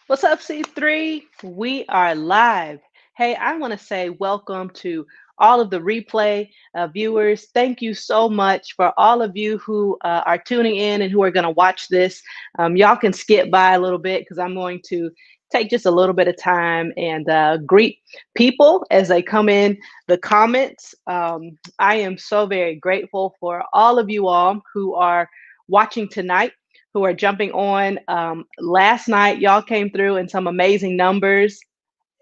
What's up, C3? We are live. Hey, I want to say welcome to all of the replay viewers. Thank you so much for all of you who are tuning in and who are going to watch this. Y'all can skip by a little bit because I'm going to take just a little bit of time and greet people as they come in the comments. I am so very grateful for all of you all who are watching tonight, who are jumping on. Last night, y'all came through in some amazing numbers.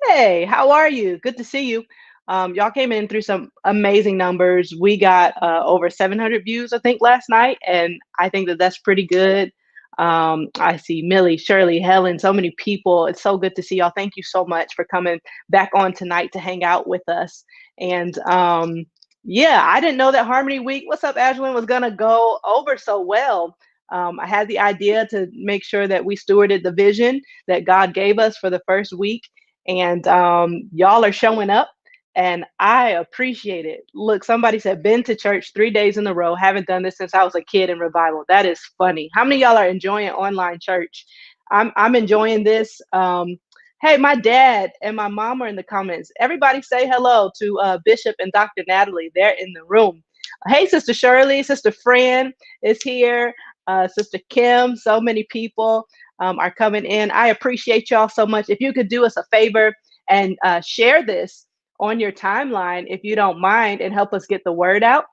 Hey, how are you? Good to see you. Y'all came in through some amazing numbers. We got over 700 views, I think, last night, and I think that that's pretty good. I see Millie, Shirley, Helen, so many people. It's so good to see y'all. Thank you so much for coming back on tonight to hang out with us. And yeah, I didn't know that Harmony Week, what's up, Ashwin, was going to go over so well. I had the idea to make sure that we stewarded the vision that God gave us for the first week, and y'all are showing up, and I appreciate it. Look, somebody said, been to church 3 days in a row. Haven't done this since I was a kid in revival. That is funny. How many of y'all are enjoying online church? I'm enjoying this. Hey, my dad and my mom are in the comments. Everybody say hello to Bishop and Dr. Natalie. They're in the room. Hey, Sister Shirley, Sister Fran is here, Sister Kim. So many people are coming in. I appreciate y'all so much. If you could do us a favor and share this on your timeline, if you don't mind, and help us get the word out.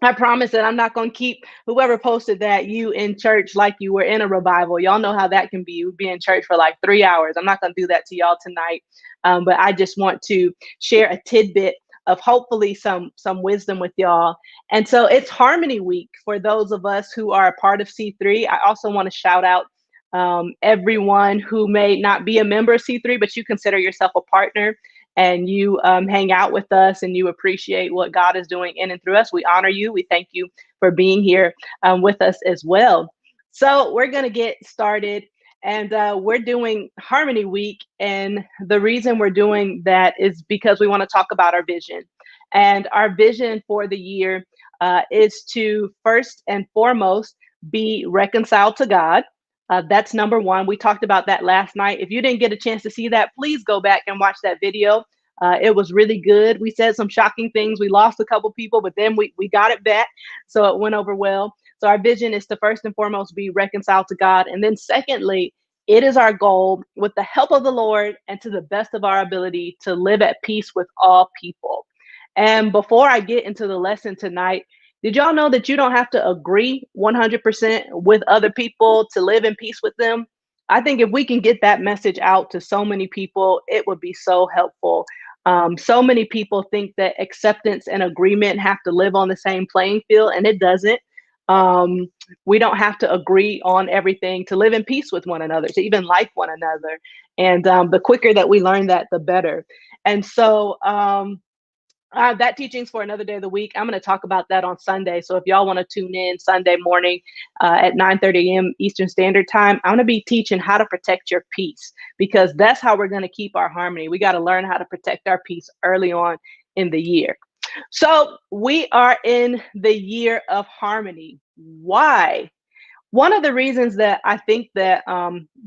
I promise that I'm not going to keep whoever posted that you in church like you were in a revival. Y'all know how that can be. You be in church for like 3 hours. I'm not going to do that to y'all tonight. But I just want to share a tidbit of hopefully some wisdom with y'all. And so it's Harmony Week for those of us who are a part of C3. I also want to shout out everyone who may not be a member of C3, but you consider yourself a partner and you hang out with us and you appreciate what God is doing in and through us. We honor you. We thank you for being here with us as well. So we're going to get started, and we're doing Harmony Week. And the reason we're doing that is because we want to talk about our vision. And our vision for the year is to first and foremost be reconciled to God. That's number one. We talked about that last night. If you didn't get a chance to see that, please go back and watch that video. It was really good. We said some shocking things. We lost a couple people, but then we got it back. So it went over well. So our vision is to first and foremost be reconciled to God. And then secondly, it is our goal, with the help of the Lord and to the best of our ability, to live at peace with all people. And before I get into the lesson tonight, did y'all know that you don't have to agree 100% with other people to live in peace with them? I think if we can get that message out to so many people, it would be so helpful. So many people think that acceptance and agreement have to live on the same playing field, and it doesn't. We don't have to agree on everything to live in peace with one another, to even like one another. And the quicker that we learn that, the better. And so, that teaching's for another day of the week. I'm going to talk about that on Sunday. So if y'all want to tune in Sunday morning at 9:30 a.m. Eastern Standard Time, I'm going to be teaching how to protect your peace, because that's how we're going to keep our harmony. We got to learn how to protect our peace early on in the year. So we are in the year of harmony. Why? One of the reasons that I think that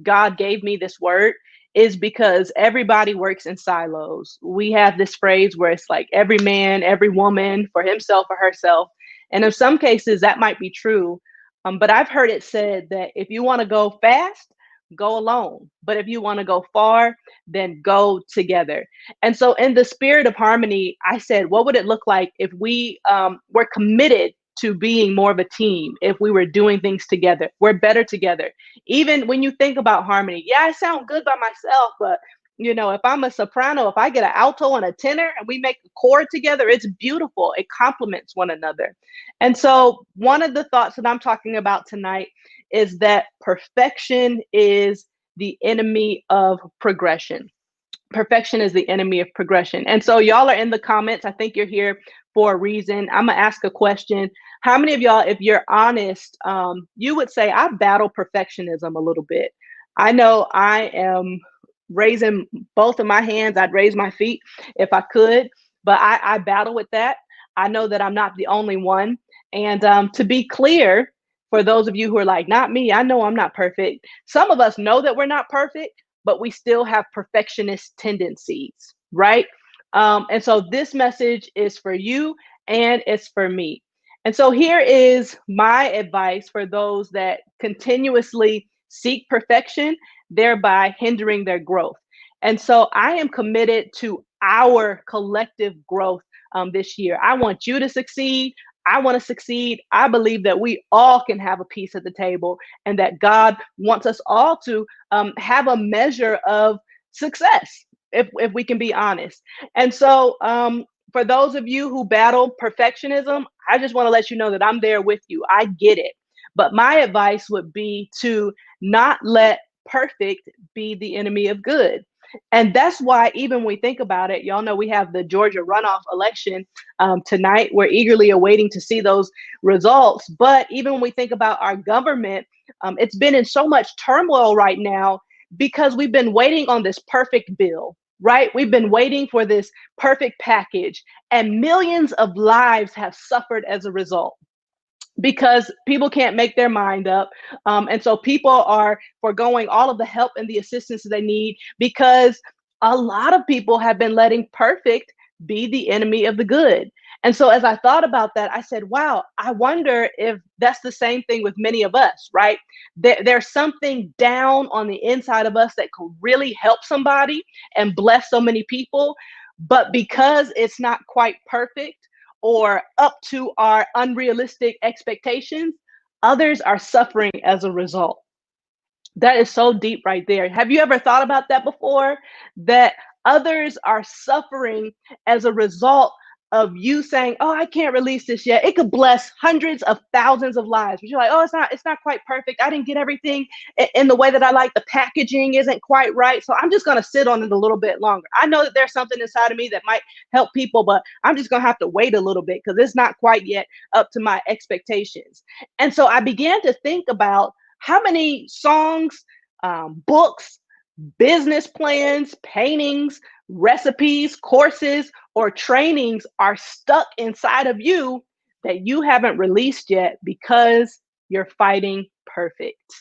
God gave me this word is because everybody works in silos. We have this phrase where it's like every man, every woman for himself or herself. And in some cases, that might be true. But I've heard it said that if you want to go fast, go alone. But if you want to go far, then go together. And so, in the spirit of harmony, I said, what would it look like if we were committed to being more of a team, if we were doing things together? We're better together. Even when you think about harmony, yeah, I sound good by myself, but if I'm a soprano, if I get an alto and a tenor and we make a chord together, it's beautiful. It complements one another. And so one of the thoughts that I'm talking about tonight is that perfection is the enemy of progression. Perfection is the enemy of progression. And so y'all are in the comments. I think you're here for a reason. I'm gonna ask a question. How many of y'all, if you're honest, you would say I battle perfectionism a little bit? I know I am raising both of my hands. I'd raise my feet if I could, but I battle with that. I know that I'm not the only one. And to be clear, for those of you who are like, not me, I know I'm not perfect. Some of us know that we're not perfect, but we still have perfectionist tendencies, right? And so this message is for you and it's for me. And so here is my advice for those that continuously seek perfection, thereby hindering their growth. And so I am committed to our collective growth this year. I want you to succeed. I want to succeed. I believe that we all can have a piece at the table and that God wants us all to have a measure of success, if we can be honest. And so, for those of you who battle perfectionism, I just want to let you know that I'm there with you. I get it. But my advice would be to not let perfect be the enemy of good. And that's why, even when we think about it, y'all know we have the Georgia runoff election tonight. We're eagerly awaiting to see those results. But even when we think about our government, it's been in so much turmoil right now because we've been waiting on this perfect bill, right? We've been waiting for this perfect package, and millions of lives have suffered as a result because people can't make their mind up. And so people are foregoing all of the help and the assistance they need because a lot of people have been letting perfect be the enemy of the good. And so as I thought about that, I said, wow, I wonder if that's the same thing with many of us, right? There's something down on the inside of us that could really help somebody and bless so many people. But because it's not quite perfect, or up to our unrealistic expectations, others are suffering as a result. That is so deep right there. Have you ever thought about that before? That others are suffering as a result of you saying, "Oh, I can't release this yet." It could bless hundreds of thousands of lives. But you're like, "Oh, it's not quite perfect. I didn't get everything in the way that I like. The packaging isn't quite right. So I'm just going to sit on it a little bit longer. I know that there's something inside of me that might help people, but I'm just going to have to wait a little bit because it's not quite yet up to my expectations." And so I began to think about how many songs, books, business plans, paintings, recipes, courses, or trainings are stuck inside of you that you haven't released yet because you're fighting perfect.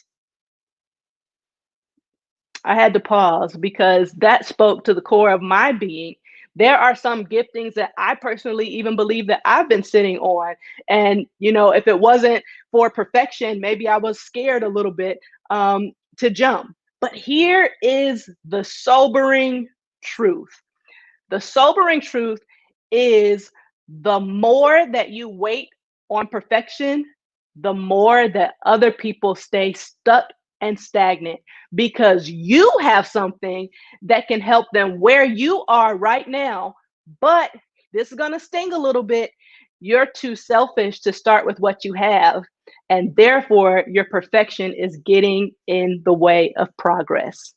I had to pause because that spoke to the core of my being. There are some giftings that I personally even believe that I've been sitting on. And, if it wasn't for perfection, maybe I was scared a little bit to jump. But here is the sobering truth. The sobering truth is the more that you wait on perfection, the more that other people stay stuck and stagnant because you have something that can help them where you are right now. But this is going to sting a little bit. You're too selfish to start with what you have. And therefore, your perfection is getting in the way of progress.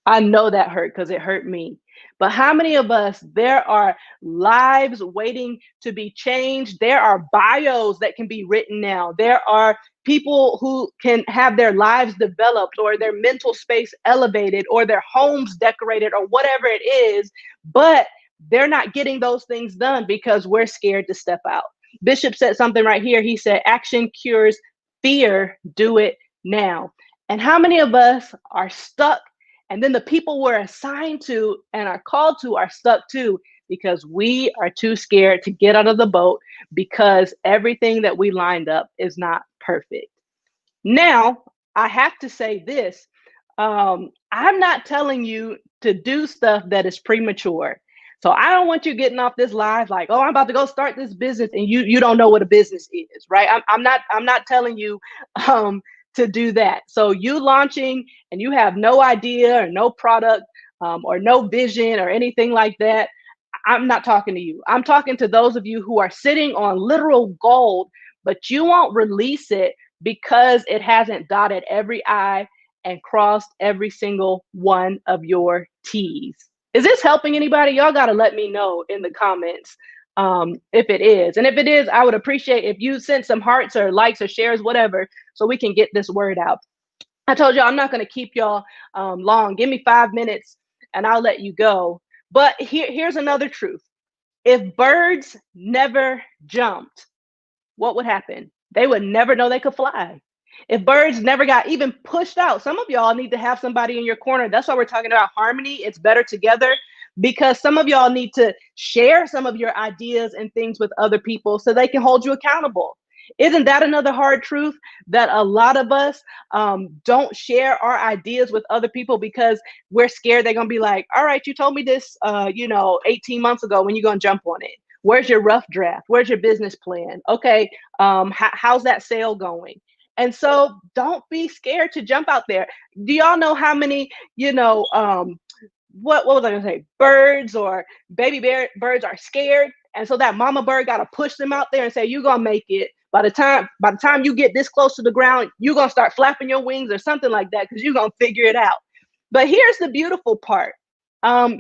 I know that hurt because it hurt me. But how many of us, there are lives waiting to be changed? There are bios that can be written now. There are people who can have their lives developed or their mental space elevated or their homes decorated or whatever it is, but they're not getting those things done because we're scared to step out. Bishop said something right here. He said, action cures fear, do it now. And how many of us are stuck? And then the people we're assigned to and are called to are stuck too because we are too scared to get out of the boat because everything that we lined up is not perfect. Now, I have to say this. I'm not telling you to do stuff that is premature. So I don't want you getting off this live like, oh, I'm about to go start this business and you don't know what a business is, right? I'm not telling you to do that. So you launching and you have no idea or no product or no vision or anything like that. I'm not talking to you. I'm talking to those of you who are sitting on literal gold, but you won't release it because it hasn't dotted every I and crossed every single one of your T's. Is this helping anybody? Y'all got to let me know in the comments if it is. And if it is, I would appreciate if you sent some hearts or likes or shares, whatever, so we can get this word out. I told y'all I'm not going to keep y'all long. Give me 5 minutes and I'll let you go. But here's another truth. If birds never jumped, what would happen? They would never know they could fly. If birds never got even pushed out, some of y'all need to have somebody in your corner. That's why we're talking about harmony. It's better together, because some of y'all need to share some of your ideas and things with other people so they can hold you accountable. Isn't that another hard truth, that a lot of us don't share our ideas with other people because we're scared they're going to be like, all right, you told me this, 18 months ago, when you going to jump on it? Where's your rough draft? Where's your business plan? Okay, how's that sale going? And so don't be scared to jump out there. Do y'all know how many, what was I gonna say? Birds or birds are scared, and so that mama bird got to push them out there and say, "You're gonna make it." By the time you get this close to the ground, you're gonna start flapping your wings or something like that, because you're gonna figure it out. But here's the beautiful part: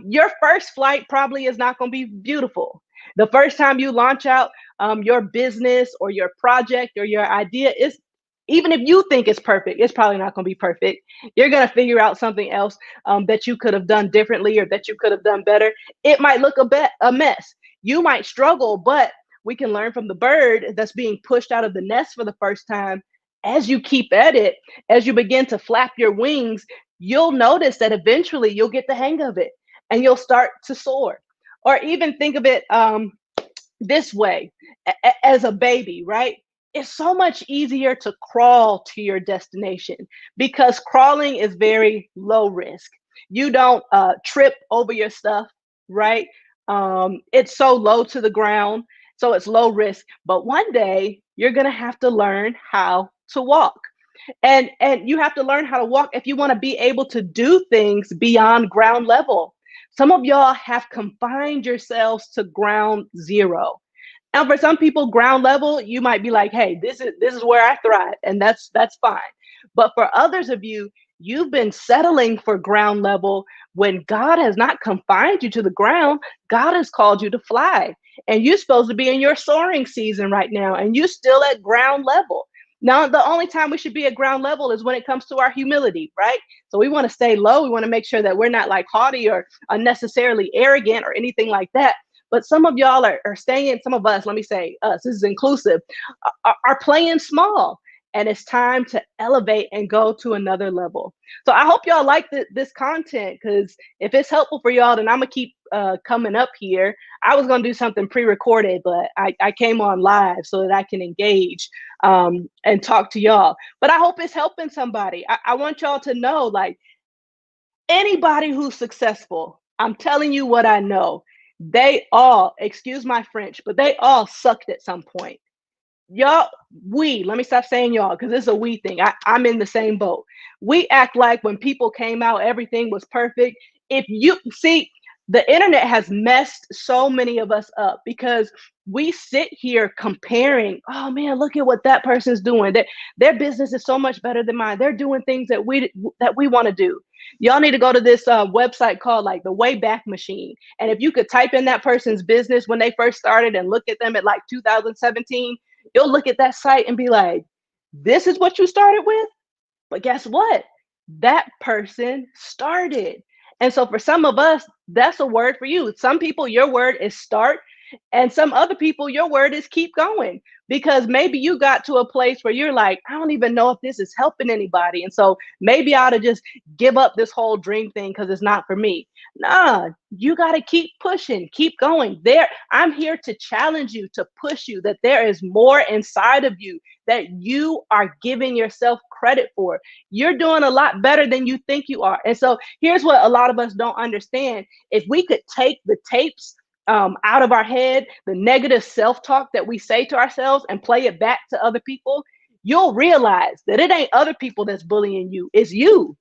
your first flight probably is not gonna be beautiful. The first time you launch out your business or your project or your idea is, even if you think it's perfect, it's probably not going to be perfect. You're going to figure out something else that you could have done differently or that you could have done better. It might look a mess. You might struggle, but we can learn from the bird that's being pushed out of the nest for the first time. As you keep at it, as you begin to flap your wings, you'll notice that eventually you'll get the hang of it and you'll start to soar. Or even think of it this way: as a baby, right? It's so much easier to crawl to your destination because crawling is very low risk. You don't trip over your stuff, right? It's so low to the ground, so it's low risk. But one day you're gonna have to learn how to walk, and you have to learn how to walk if you want to be able to do things beyond ground level. Some of y'all have confined yourselves to ground zero. Now, for some people, ground level, you might be like, "Hey, this is where I thrive," and that's fine. But for others of you, you've been settling for ground level when God has not confined you to the ground. God has called you to fly, and you're supposed to be in your soaring season right now, and you're still at ground level. Now, the only time we should be at ground level is when it comes to our humility, right? So we want to stay low. We want to make sure that we're not like haughty or unnecessarily arrogant or anything like that. But some of y'all are staying, some of us, let me say us, this is inclusive, are playing small. And it's time to elevate and go to another level. So I hope y'all like this content, because if it's helpful for y'all, then I'm going to keep coming up here. I was going to do something pre-recorded, but I came on live so that I can engage and talk to y'all. But I hope it's helping somebody. I want y'all to know, like, anybody who's successful, I'm telling you what I know. They all, excuse my French, but they all sucked at some point. Y'all, let me stop saying y'all, because it's a we thing. I'm in the same boat. We act like when people came out, everything was perfect. If you see, the internet has messed so many of us up because we sit here comparing. Oh man, look at what that person's doing. Their business is so much better than mine. They're doing things that we want to do. Y'all need to go to this website called like the Wayback Machine. And if you could type in that person's business when they first started and look at them at like 2017, you'll look at that site and be like, this is what you started with? But guess what? That person started. And so for some of us, that's a word for you. Some people, your word is start. And some other people, your word is keep going, because maybe you got to a place where you're like, I don't even know if this is helping anybody. And so maybe I ought to just give up this whole dream thing because it's not for me. Nah, you got to keep pushing, keep going. I'm here to challenge you, to push you, that there is more inside of you that you are giving yourself credit for. You're doing a lot better than you think you are. And so here's what a lot of us don't understand. If we could take the tapes out of our head, the negative self-talk that we say to ourselves, and play it back to other people, you'll realize that it ain't other people that's bullying you, it's you.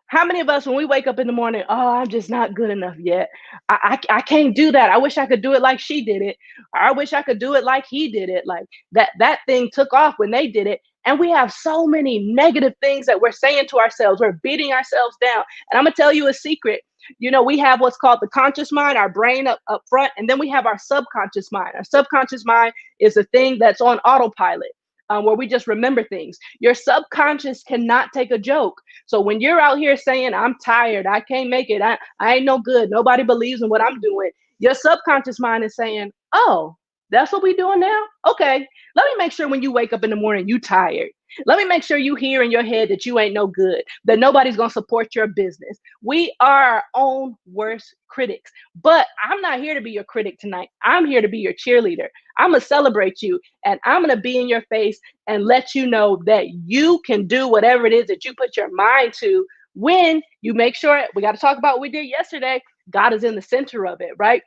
How many of us, when we wake up in the morning, oh, I'm just not good enough yet. I can't do that. I wish I could do it like she did it. Or I wish I could do it like he did it. Like that thing took off when they did it. And we have so many negative things that we're saying to ourselves. We're beating ourselves down. And I'm going to tell you a secret. We have what's called the conscious mind, our brain up front, and then we have our subconscious mind. Our subconscious mind is a thing that's on autopilot. Where we just remember things. Your subconscious cannot take a joke. So when you're out here saying, I'm tired, I can't make it, I ain't no good, nobody believes in what I'm doing, your subconscious mind is saying, oh, That's what we doing now? Okay. Let me make sure when you wake up in the morning, you tired. Let me make sure you hear in your head that you ain't no good, that nobody's going to support your business. We are our own worst critics. But I'm not here to be your critic tonight. I'm here to be your cheerleader. I'm going to celebrate you and I'm going to be in your face and let you know that you can do whatever it is that you put your mind to when you make sure. We got to talk about what we did yesterday. God is in the center of it, right?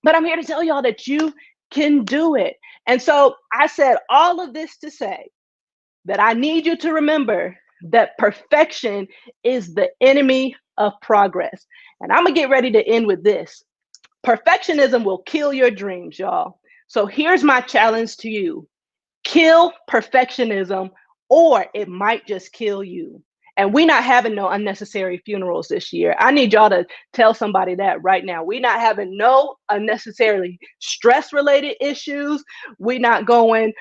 But I'm here to tell y'all that you can do it. And so I said all of this to say that I need you to remember that perfection is the enemy of progress. And I'm going to get ready to end with this. Perfectionism will kill your dreams, y'all. So here's my challenge to you: kill perfectionism, or it might just kill you. And we're not having no unnecessary funerals this year. I need y'all to tell somebody that right now. We're not having no unnecessarily stress related issues. We're not going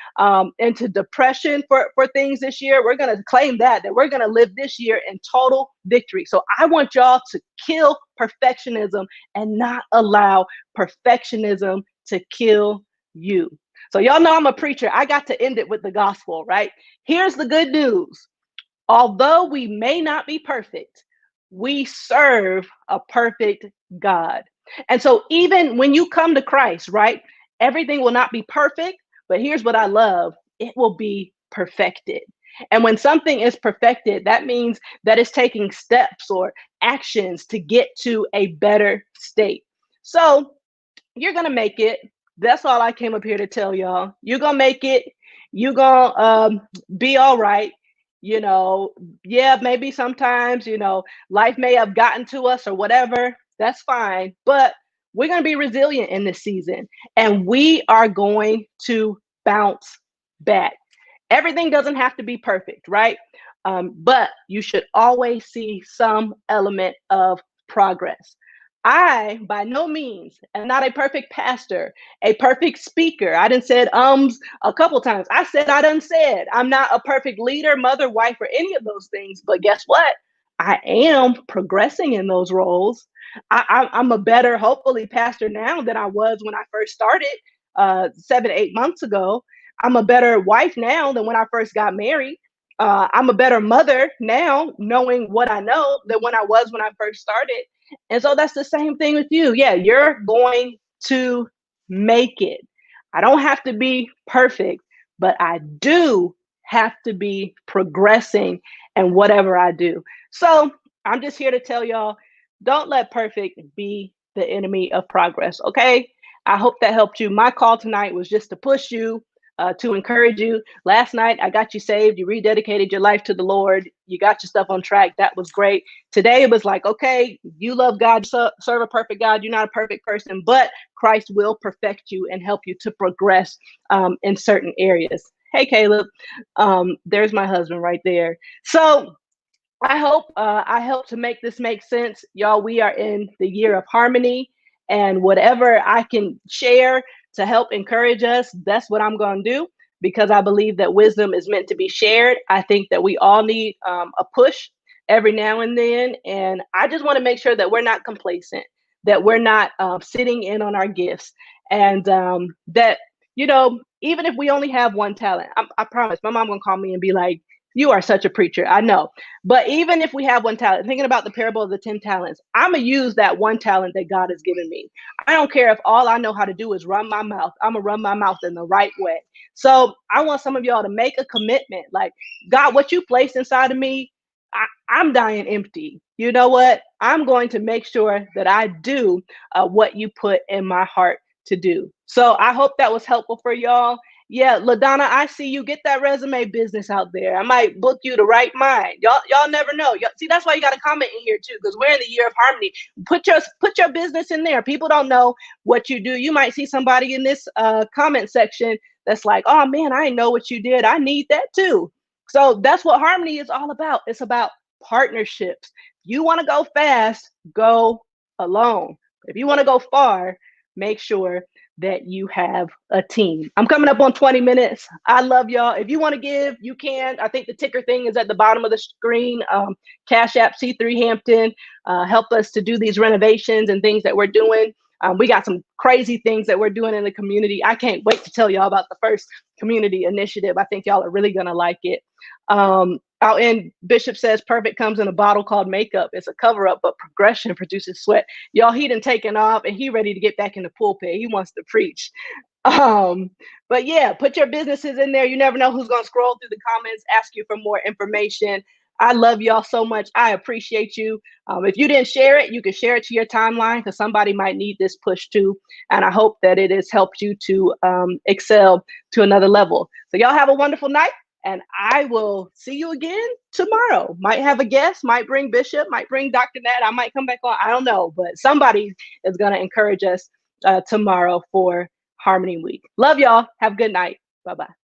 into depression for things this year. We're going to claim that we're going to live this year in total victory. So I want y'all to kill perfectionism and not allow perfectionism to kill you. So y'all know I'm a preacher. I got to end it with the gospel, right? Here's the good news. Although we may not be perfect, we serve a perfect God. And so even when you come to Christ, right, everything will not be perfect, but here's what I love: it will be perfected. And when something is perfected, that means that it's taking steps or actions to get to a better state. So you're gonna make it. That's all I came up here to tell y'all. You're gonna make it. You're gonna be all right. You know, yeah, maybe sometimes, life may have gotten to us or whatever. That's fine. But we're gonna be resilient in this season and we are going to bounce back. Everything doesn't have to be perfect, right? But you should always see some element of progress. I, by no means, am not a perfect pastor, a perfect speaker. I done said a couple times. I said I done said I'm not a perfect leader, mother, wife, or any of those things. But guess what? I am progressing in those roles. I'm a better, hopefully, pastor now than I was when I first started 7, 8 months ago. I'm a better wife now than when I first got married. I'm a better mother now, knowing what I know, than when I was when I first started. And so that's the same thing with you. Yeah, you're going to make it. I don't have to be perfect, but I do have to be progressing in whatever I do. So I'm just here to tell y'all, don't let perfect be the enemy of progress. Okay. I hope that helped you. My call tonight was just to push you, to encourage you. Last night, I got you saved. You rededicated your life to the Lord. You got your stuff on track. That was great. Today, it was like, okay, you love God, serve a perfect God. You're not a perfect person, but Christ will perfect you and help you to progress in certain areas. Hey, Caleb, there's my husband right there. So I hope to make this make sense, y'all. We are in the year of harmony, and whatever I can share to help encourage us, that's what I'm going to do, because I believe that wisdom is meant to be shared. I think that we all need a push every now and then, and I just want to make sure that we're not complacent, that we're not sitting in on our gifts, and that, even if we only have one talent, I promise my mom gonna call me and be like, "You are such a preacher." I know. But even if we have one talent, thinking about the parable of the 10 talents, I'm going to use that one talent that God has given me. I don't care if all I know how to do is run my mouth. I'm going to run my mouth in the right way. So I want some of y'all to make a commitment. Like, God, what you placed inside of me, I'm dying empty. You know what? I'm going to make sure that I do what you put in my heart to do. So I hope that was helpful for y'all. Yeah, LaDonna, I see you. Get that resume business out there. I might book you to Right Mind. Y'all never know. See, that's why you got to comment in here too, because we're in the year of harmony. Put your business in there. People don't know what you do. You might see somebody in this comment section that's like, "Oh man, I know what you did. I need that too." So that's what harmony is all about. It's about partnerships. You want to go fast, go alone. If you want to go far, make sure that you have a team. I'm coming up on 20 minutes. I love y'all. If you want to give, you can. I think the ticker thing is at the bottom of the screen. Cash App C3 Hampton. Help us to do these renovations and things that we're doing. We got some crazy things that we're doing in the community. I can't wait to tell y'all about the first community initiative. I think y'all are really going to like it. Out in Bishop says perfect comes in a bottle called makeup. It's a cover up, but progression produces sweat. Y'all, he done taken off and he ready to get back in the pulpit. He wants to preach. Um, but yeah, put your businesses in there. You never know who's gonna scroll through the comments, ask you for more information. I love y'all so much. I appreciate you. If you didn't share it, you can share it to your timeline because somebody might need this push too. And I hope that it has helped you to excel to another level. So y'all have a wonderful night. And I will see you again tomorrow. Might have a guest, might bring Bishop, might bring Dr. Nat. I might come back on. I don't know, but somebody is going to encourage us tomorrow for Harmony Week. Love y'all. Have a good night. Bye bye.